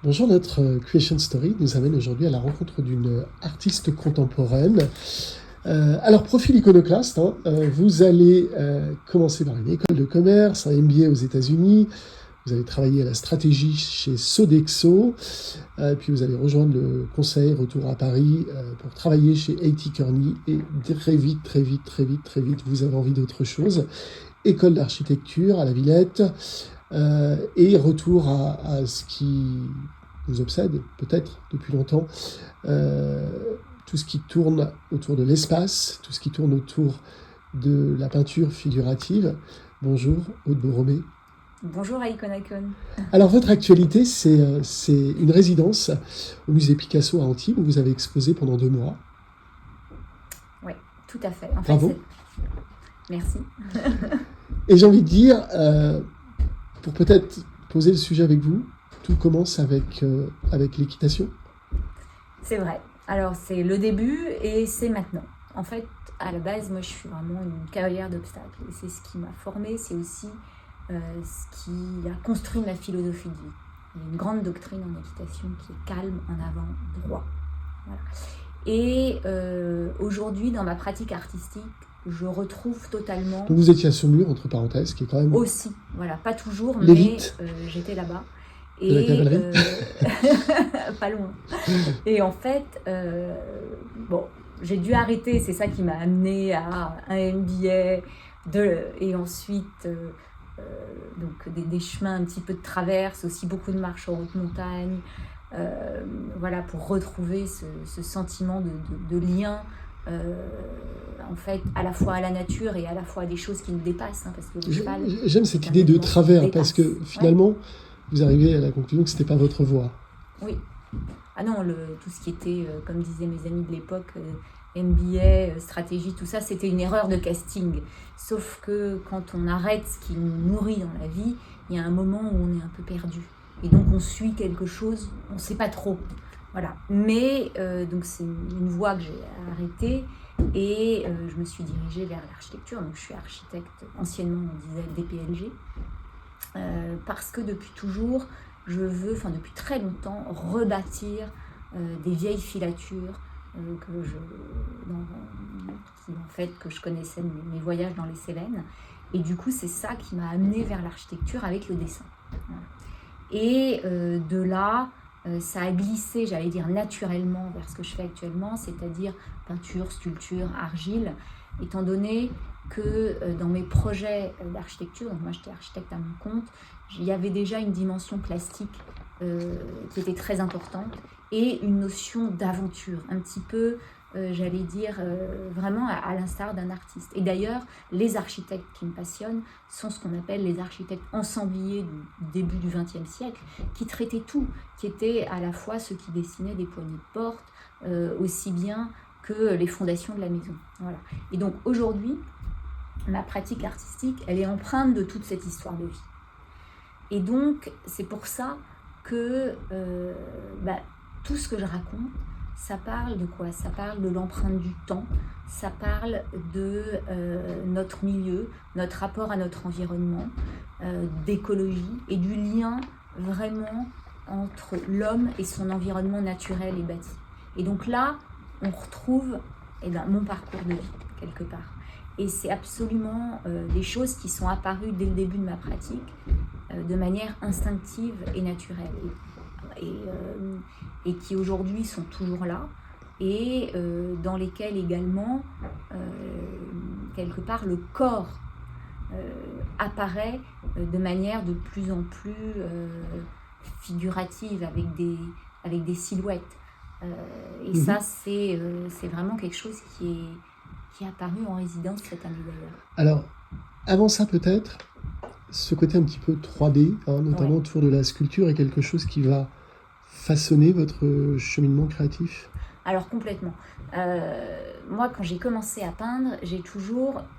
Bonjour, notre Creation Story nous amène aujourd'hui à la rencontre d'une artiste contemporaine. Alors, profil iconoclaste, vous allez commencer par une école de commerce, un MBA aux États-Unis, vous allez travailler à la stratégie chez Sodexo, puis vous allez rejoindre le conseil, retour à Paris pour travailler chez A.T. Kearney, et très vite, vous avez envie d'autre chose. École d'architecture à la Villette, et retour à ce qui nous obsède peut-être depuis longtemps, tout ce qui tourne autour de l'espace, tout ce qui tourne autour de la peinture figurative. Bonjour Aude Borromée. Bonjour Icon. Alors votre actualité, c'est une résidence au musée Picasso à Antibes où vous avez exposé pendant 2 mois. Oui, tout à fait. Bravo. Merci. Et j'ai envie de dire, pour peut-être poser le sujet avec vous, tout commence avec l'équitation. C'est vrai. Alors c'est le début et c'est maintenant. En fait, à la base, moi je suis vraiment une cavalière d'obstacles. Et c'est ce qui m'a formée, c'est aussi ce qui a construit ma philosophie de vie. Il y a une grande doctrine en équitation qui est calme, en avant, droit. Voilà. Et aujourd'hui, dans ma pratique artistique, je retrouve totalement... Donc vous étiez à Saumur, entre parenthèses, qui est quand même... Aussi, voilà, pas toujours, l'élite. Mais j'étais là-bas. De la cavalerie. Pas loin. Et en fait, j'ai dû arrêter, c'est ça qui m'a amené à un MBA, et ensuite donc des chemins un petit peu de traverse, aussi beaucoup de marches en haute montagne, voilà, pour retrouver ce sentiment de lien, en fait, à la fois à la nature et à la fois à des choses qui nous dépassent, parce que le cheval, j'aime cette idée de travers, parce que finalement, vous arrivez à la conclusion que ce n'était pas votre voie. Oui. Ah non, tout ce qui était, comme disaient mes amis de l'époque, MBA, stratégie, tout ça, c'était une erreur de casting. Sauf que quand on arrête ce qui nous nourrit dans la vie, il y a un moment où on est un peu perdu. Et donc on suit quelque chose, on ne sait pas trop. Voilà. Mais donc c'est une voie que j'ai arrêtée et je me suis dirigée vers l'architecture. Donc je suis architecte, anciennement on disait DPLG, parce que depuis toujours, je veux, depuis très longtemps, rebâtir des vieilles filatures que je connaissais de mes voyages dans les Cévennes. Et du coup, c'est ça qui m'a amenée vers l'architecture avec le dessin. Voilà. Et de là, ça a glissé, j'allais dire naturellement, vers ce que je fais actuellement, c'est-à-dire peinture, sculpture, argile, étant donné que dans mes projets d'architecture, donc moi j'étais architecte à mon compte, il y avait déjà une dimension plastique qui était très importante et une notion d'aventure, un petit peu, j'allais dire, vraiment à l'instar d'un artiste. Et d'ailleurs, les architectes qui me passionnent sont ce qu'on appelle les architectes ensembliers du début du XXe siècle, qui traitaient tout, qui étaient à la fois ceux qui dessinaient des poignées de porte, aussi bien que les fondations de la maison. Voilà. Et donc aujourd'hui, ma pratique artistique, elle est empreinte de toute cette histoire de vie. Et donc, c'est pour ça que tout ce que je raconte, ça parle de quoi ? Ça parle de l'empreinte du temps, ça parle de notre milieu, notre rapport à notre environnement, d'écologie et du lien vraiment entre l'homme et son environnement naturel et bâti. Et donc là, on retrouve mon parcours de vie, quelque part. Et c'est absolument des choses qui sont apparues dès le début de ma pratique, de manière instinctive et naturelle. Et qui aujourd'hui sont toujours là, et dans lesquelles également, quelque part, le corps apparaît de manière de plus en plus figurative, avec des silhouettes. Ça, c'est vraiment quelque chose qui est apparu en résidence cette année d'ailleurs. Alors, avant ça peut-être, ce côté un petit peu 3D, notamment autour de la sculpture, est quelque chose qui va façonner votre cheminement créatif ? Alors complètement. Moi, quand j'ai commencé à peindre,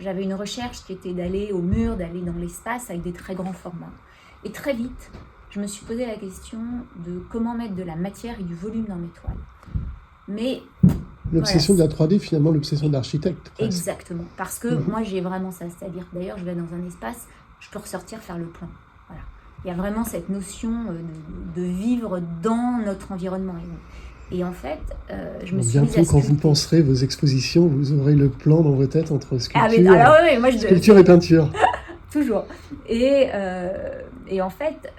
j'avais une recherche qui était d'aller au mur, d'aller dans l'espace avec des très grands formats. Et très vite, je me suis posé la question de comment mettre de la matière et du volume dans mes toiles. Mais l'obsession de la 3D, finalement, l'obsession de l'architecte. Presque. Exactement. Parce que moi, j'ai vraiment ça. C'est-à-dire, d'ailleurs, je vais dans un espace, je peux ressortir faire le plan. Voilà. il y a vraiment cette notion de vivre dans notre environnement. Et en fait, je me suis mise à bientôt, quand vous sculpter. penserez vos expositions, vous aurez le plan dans vos têtes entre sculpture, Moi, sculpture et peinture. toujours. Et en fait,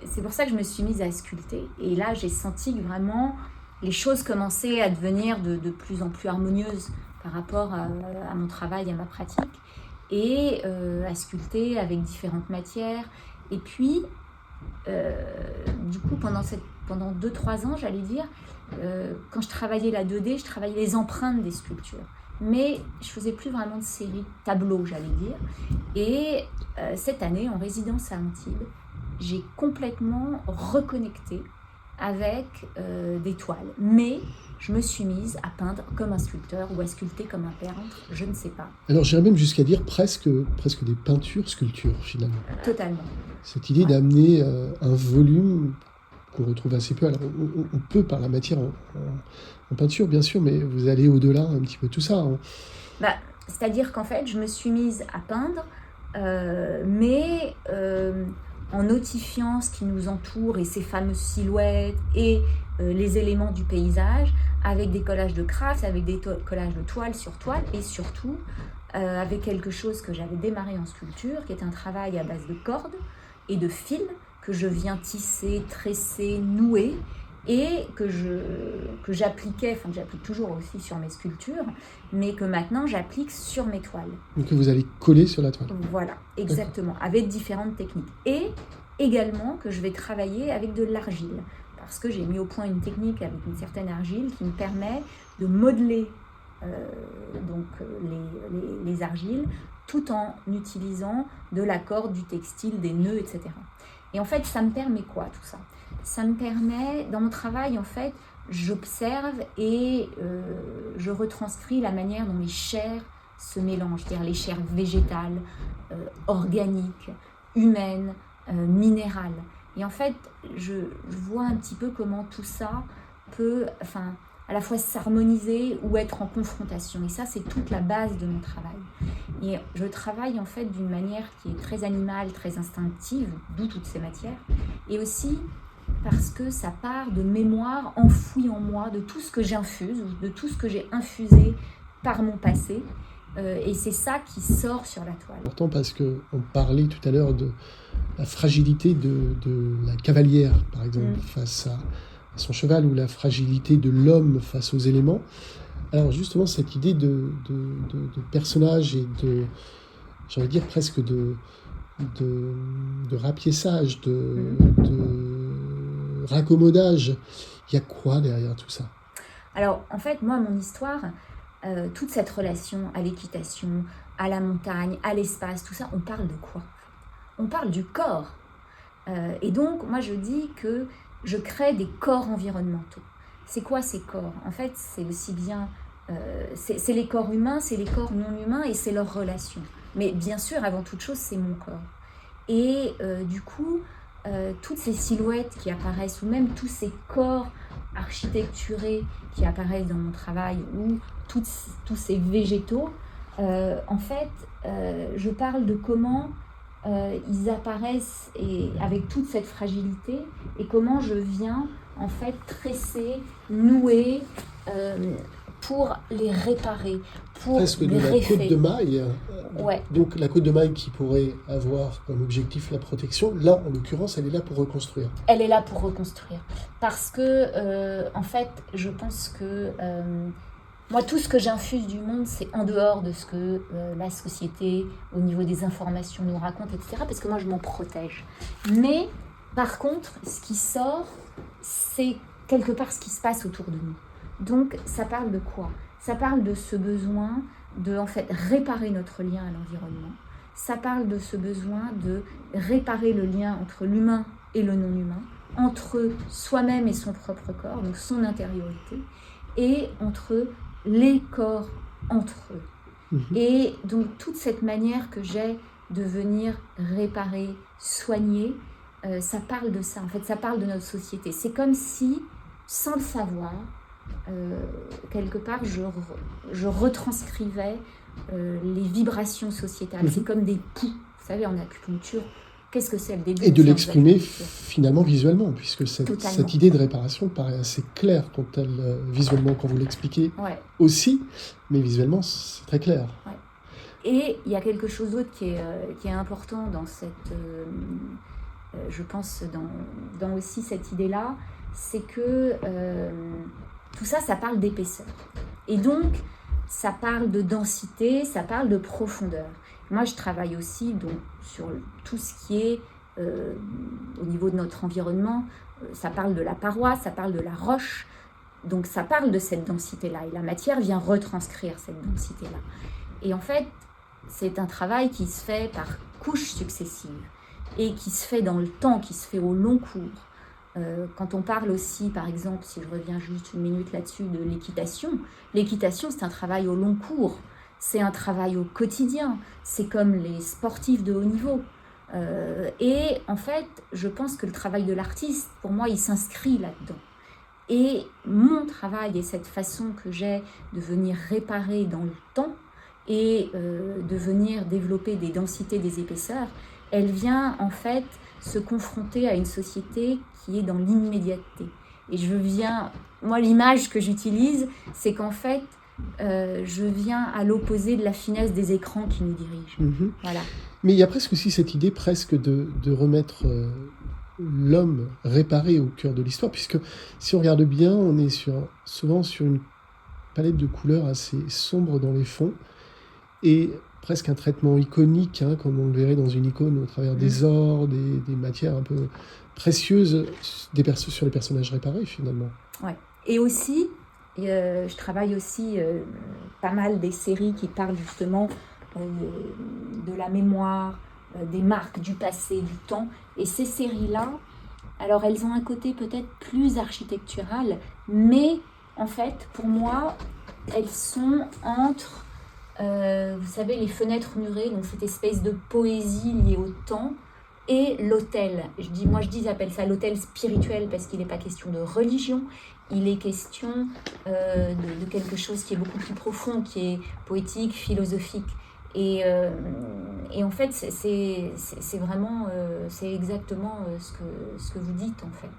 c'est pour ça que je me suis mise à sculpter. Et là, j'ai senti que vraiment, les choses commençaient à devenir de plus en plus harmonieuses par rapport à mon travail, à ma pratique. Et à sculpter avec différentes matières. Et puis, du coup, pendant 2-3 ans, j'allais dire, quand je travaillais la 2D, je travaillais les empreintes des sculptures. Mais je faisais plus vraiment de séries, tableaux, j'allais dire. Et cette année, en résidence à Antibes, j'ai complètement reconnecté avec des toiles. Mais je me suis mise à peindre comme un sculpteur ou à sculpter comme un peintre, je ne sais pas. Alors j'irais même jusqu'à dire presque des peintures-sculptures finalement. Totalement. Cette idée d'amener un volume qu'on retrouve assez peu. Alors on peut par la matière en peinture bien sûr, mais vous allez au-delà un petit peu de tout ça. C'est-à-dire qu'en fait, je me suis mise à peindre, mais en notifiant ce qui nous entoure et ces fameuses silhouettes et les éléments du paysage, avec des collages de craft, avec des collages de toile sur toile, et surtout avec quelque chose que j'avais démarré en sculpture, qui est un travail à base de cordes et de fils que je viens tisser, tresser, nouer, et que j'appliquais, que j'applique toujours aussi sur mes sculptures, mais que maintenant j'applique sur mes toiles. Donc que vous allez coller sur la toile. Voilà, exactement, avec différentes techniques. Et également que je vais travailler avec de l'argile, parce que j'ai mis au point une technique avec une certaine argile qui me permet de modeler les argiles, tout en utilisant de la corde, du textile, des nœuds, etc. Et en fait, ça me permet quoi tout ça ? Ça me permet, dans mon travail, en fait, j'observe et je retranscris la manière dont les chairs se mélangent, c'est-à-dire les chairs végétales, organiques, humaines, minérales. Et en fait, je vois un petit peu comment tout ça peut, à la fois s'harmoniser ou être en confrontation. Et ça, c'est toute la base de mon travail. Et je travaille en fait d'une manière qui est très animale, très instinctive, d'où toutes ces matières. Et aussi parce que ça part de mémoire enfouie en moi, de tout ce que j'infuse, de tout ce que j'ai infusé par mon passé. Et c'est ça qui sort sur la toile. Important parce qu'on parlait tout à l'heure de la fragilité de la cavalière, par exemple, face à son cheval, ou la fragilité de l'homme face aux éléments. Alors justement, cette idée de personnage et j'ai envie de dire presque de rapiessage, de raccommodage, il y a quoi derrière tout ça ? Alors en fait, moi, mon histoire, toute cette relation à l'équitation, à la montagne, à l'espace, tout ça, on parle de quoi ? On parle du corps. Et donc, moi, je dis que je crée des corps environnementaux. C'est quoi ces corps ? En fait, c'est aussi bien... c'est les corps humains, c'est les corps non humains et c'est leurs relations. Mais bien sûr, avant toute chose, c'est mon corps. Et du coup, toutes ces silhouettes qui apparaissent, ou même tous ces corps architecturés qui apparaissent dans mon travail, ou tous ces végétaux, en fait, je parle de comment ils apparaissent et avec toute cette fragilité, et comment je viens en fait tresser, nouer pour les réparer, pour presque les de la refaire. côte de maille. Ouais. Donc la côte de maille qui pourrait avoir comme objectif la protection, là en l'occurrence elle est là pour reconstruire. Elle est là pour reconstruire. Parce que en fait je pense que moi tout ce que j'infuse du monde c'est en dehors de ce que la société au niveau des informations nous raconte, etc. Parce que moi je m'en protège. Mais par contre ce qui sort c'est quelque part ce qui se passe autour de nous. Donc ça parle de quoi ? Ça parle de ce besoin de en fait réparer notre lien à l'environnement. Ça parle de ce besoin de réparer le lien entre l'humain et le non-humain, entre soi-même et son propre corps, donc son intériorité, et entre les corps entre eux. Et donc toute cette manière que j'ai de venir réparer, soigner, ça parle de ça. En fait, ça parle de notre société. C'est comme si, sans le savoir, quelque part, je retranscrivais les vibrations sociétales. C'est comme des poux. Vous savez, en acupuncture, qu'est-ce que c'est le début Et de séance l'exprimer d'acupuncture. finalement visuellement, puisque Totalement. cette idée de réparation paraît assez claire visuellement quand vous l'expliquez Ouais. aussi, mais visuellement c'est très clair. Et il y a quelque chose d'autre qui est important dans cette, je pense, dans aussi cette idée-là, c'est que tout ça, ça parle d'épaisseur. Et donc, ça parle de densité, ça parle de profondeur. Moi, je travaille aussi donc, sur tout ce qui est au niveau de notre environnement. Ça parle de la paroi, ça parle de la roche. Donc, ça parle de cette densité-là. Et la matière vient retranscrire cette densité-là. Et en fait, c'est un travail qui se fait par couches successives et qui se fait dans le temps, qui se fait au long cours. Quand on parle aussi, par exemple, si je reviens juste une minute là-dessus, de l'équitation, c'est un travail au long cours, c'est un travail au quotidien, c'est comme les sportifs de haut niveau. Et en fait, je pense que le travail de l'artiste, pour moi, il s'inscrit là-dedans. Et mon travail et cette façon que j'ai de venir réparer dans le temps et de venir développer des densités, des épaisseurs, elle vient en fait se confronter à une société qui est dans l'immédiateté. Et moi l'image que j'utilise, c'est qu'en fait, je viens à l'opposé de la finesse des écrans qui nous dirigent. Mm-hmm. Voilà. Mais il y a presque aussi cette idée presque de remettre l'homme réparé au cœur de l'histoire, puisque si on regarde bien, on est souvent sur une palette de couleurs assez sombre dans les fonds, et presque un traitement iconique, comme on le verrait dans une icône au travers des ors, des matières un peu précieuses sur les personnages réparés finalement. Ouais. Et aussi, je travaille aussi pas mal des séries qui parlent justement de la mémoire, des marques du passé, du temps. Et ces séries-là, alors elles ont un côté peut-être plus architectural, mais en fait, pour moi, elles sont entre... vous savez, les fenêtres murées, donc cette espèce de poésie liée au temps, et l'autel. J'appelle ça l'autel spirituel parce qu'il n'est pas question de religion, il est question de quelque chose qui est beaucoup plus profond, qui est poétique, philosophique. Et en fait, c'est vraiment, c'est exactement ce que vous dites en fait.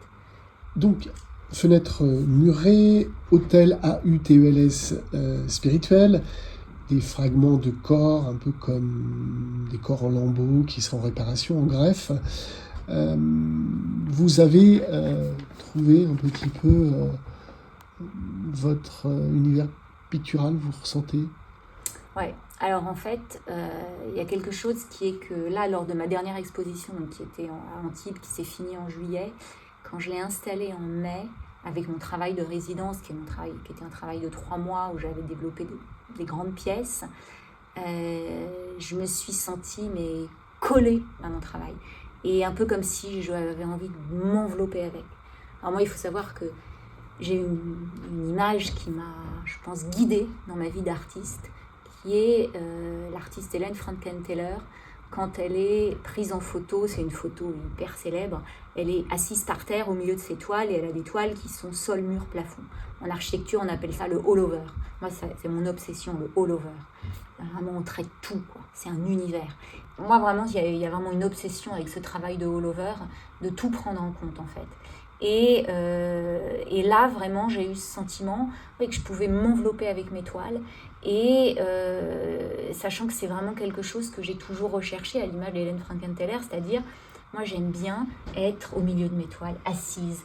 Donc, fenêtre murée, autel A-U-T-E-L-S spirituel, des fragments de corps, un peu comme des corps en lambeaux qui sont en réparation, en greffe. Vous avez trouvé un petit peu votre univers pictural, vous ressentez ? Ouais. Alors en fait, il y a quelque chose qui est que là, lors de ma dernière exposition, donc, qui était à Antibes, qui s'est finie en juillet, quand je l'ai installée en mai, avec mon travail de résidence, qui était un travail de 3 mois, où j'avais développé des grandes pièces, je me suis sentie collée à mon travail. Et un peu comme si j'avais envie de m'envelopper avec. Alors moi, il faut savoir que j'ai une image qui m'a, je pense, guidée dans ma vie d'artiste, qui est l'artiste Hélène Frankenthaler. Quand elle est prise en photo, c'est une photo hyper célèbre, elle est assise par terre au milieu de ses toiles et elle a des toiles qui sont sol, mur, plafond. En architecture, on appelle ça le all-over. Moi, c'est mon obsession, le all-over. Vraiment, on traite tout, quoi. C'est un univers. Moi, vraiment, il y a vraiment une obsession avec ce travail de all-over, de tout prendre en compte, en fait. Et là, vraiment, j'ai eu ce sentiment que je pouvais m'envelopper avec mes toiles. Et sachant que c'est vraiment quelque chose que j'ai toujours recherché à l'image d'Hélène Frankenthaler, c'est-à-dire, moi, j'aime bien être au milieu de mes toiles, assise.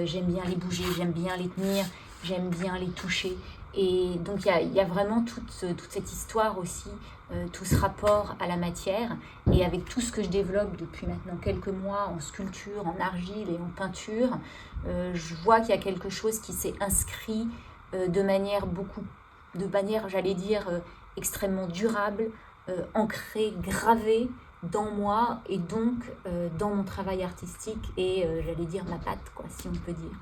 J'aime bien les bouger, j'aime bien les tenir, j'aime bien les toucher. Et donc, il y a vraiment toute cette histoire aussi, tout ce rapport à la matière. Et avec tout ce que je développe depuis maintenant quelques mois en sculpture, en argile et en peinture, je vois qu'il y a quelque chose qui s'est inscrit de manière, j'allais dire, extrêmement durable, ancrée, gravée dans moi et donc dans mon travail artistique et, j'allais dire, ma patte, quoi, si on peut dire.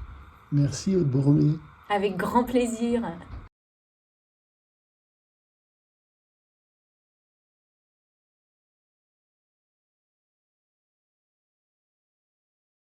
Merci, Aude Borromée. Avec grand plaisir.